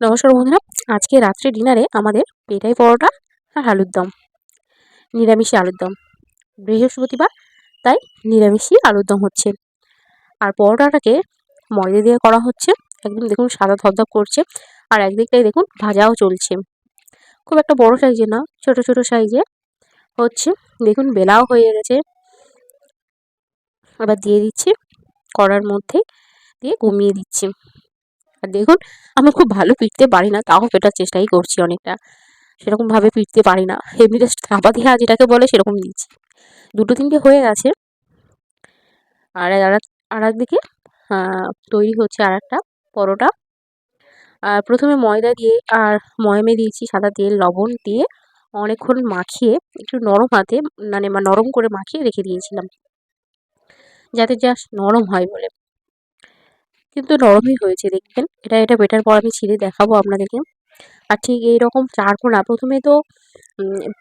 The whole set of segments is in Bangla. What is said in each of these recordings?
নমস্কার বন্ধুরা, আজকে রাত্রে ডিনারে আমাদের পেটাই পরোটা আর আলুর দম, নিরামিষি আলুর দম। বৃহস্পতিবার, তাই নিরামিষি আলুর দম হচ্ছে। আর পরোটাটাকে ময়দা দিয়ে করা হচ্ছে। একদম দেখুন সাদা ধপধপ করছে, আর একদিকটাই দেখুন ভাজাও চলছে। খুব একটা বড় সাইজে না, ছোট ছোট সাইজে হচ্ছে। দেখুন বেলাও হয়ে গেছে। আবার দিয়ে দিচ্ছি কড়ার মধ্যে, দিয়ে কমিয়ে দিচ্ছি। আর দেখুন, আমি খুব ভালো পিটতে পারি না, তাও পেটার চেষ্টাই করছি অনেকটা। সেরকমভাবে পিটতে পারি না, এমনি জাস্ট থাপা দেওয়া যেটাকে বলে সেরকম দিচ্ছি। দুটো তিনটে হয়ে গেছে। আর আর একদিকে তৈরি হচ্ছে আর একটা পরোটা। প্রথমে ময়দা দিয়ে আর ময়ামে দিয়েছি সাদা তেল, লবণ দিয়ে অনেকক্ষণ মাখিয়ে একটু নরম হাতে মানে নরম করে মাখিয়ে রেখে দিয়েছিলাম, যাতে জাস্ট নরম হয় বলে। কিন্তু নরমই হয়েছে, দেখবেন। এটা বেটার পর আমি ছিঁড়ে দেখাবো আপনাদেরকে। আর ঠিক এইরকম চারকোনা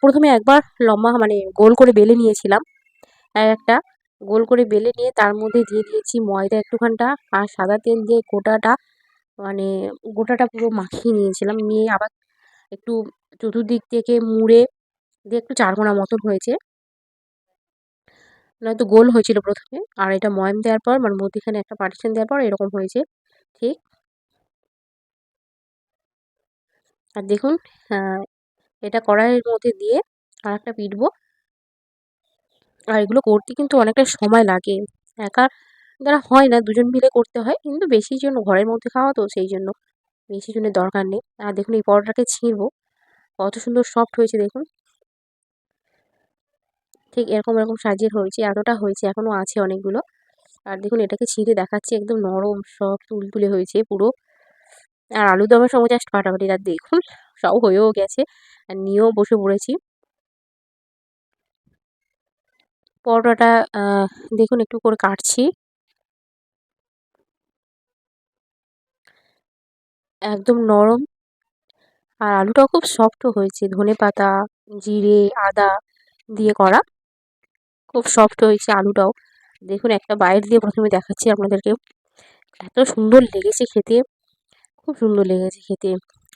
প্রথমে একবার লম্বা মানে গোল করে বেলে নিয়েছিলাম। একটা গোল করে বেলে নিয়ে তার মধ্যে দিয়ে দিয়েছি ময়দা একটুখানটা, আর সাদা তেল দিয়ে মানে গোটাটা পুরো মাখিয়ে নিয়েছিলাম। নিয়ে আবার একটু চতুর্দিক থেকে মুড়ে দিয়ে একটু চারকোনা মতন হয়েছে, নয়তো গোল হয়েছিল প্রথমে। আর এটা ময়াম দেওয়ার পর মানে মধ্যিখানে একটা পার্টিশন দেওয়ার পর এরকম হয়েছে ঠিক। আর দেখুন, এটা কড়াইয়ের মধ্যে দিয়ে আর একটা পিটবো। আর এগুলো করতে কিন্তু অনেকটা সময় লাগে, একা দ্বারা হয় না, দুজন মিলে করতে হয়। কিন্তু বেশি জন ঘরের মধ্যে খাওয়া, তো সেই জন্য বেশি জনের দরকার নেই। আর দেখুন এই পরোটাকে ছিঁড়বো, কত সুন্দর সফট হয়েছে দেখুন। ঠিক এরকম এরকম সাইজের হয়েছে, এতটা হয়েছে, এখনো আছে অনেকগুলো। আর দেখুন এটাকে ছিঁড়ে দেখাচ্ছি, একদম নরম সফট তুলতুলে হয়েছে পুরো। আর আলু দমের সময় জাস্ট ফাটাফাটি। আর দেখুন সব হয়েও গেছে, আর নিয়েও বসে পড়েছি। পরোটাটা দেখুন একটু করে কাটছি, একদম নরম। আর আলুটাও খুব সফটও হয়েছে, ধনেপাতা, জিরে, আদা দিয়ে করা, খুব সফট হয়েছে আলুটাও। দেখুন একটা বাইট দিয়ে প্রথমে দেখাচ্ছি আপনাদেরকে, এত সুন্দর লেগেছে খেতে, খুব সুন্দর লেগেছে খেতে।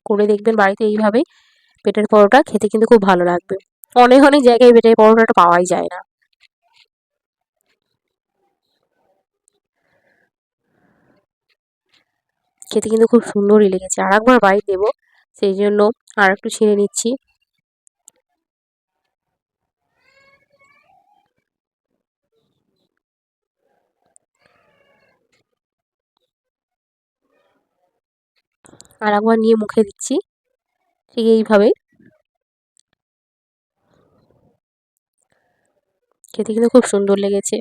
করে দেখবেন বাড়িতে এইভাবেই পেটের পরোটা, খেতে কিন্তু খুব ভালো লাগবে। অনেক অনেক জায়গায় পেটের পরোটাটা পাওয়াই যায় না। খেতে কিন্তু খুব সুন্দরই লেগেছে। আর একবার বাইট দেবো, সেই জন্য আর একটু ছিঁড়ে নিচ্ছি। আর একবার নিয়ে মুখে দিচ্ছি, ঠিক এইভাবেই। খেতে কিন্তু খুব সুন্দর লেগেছে।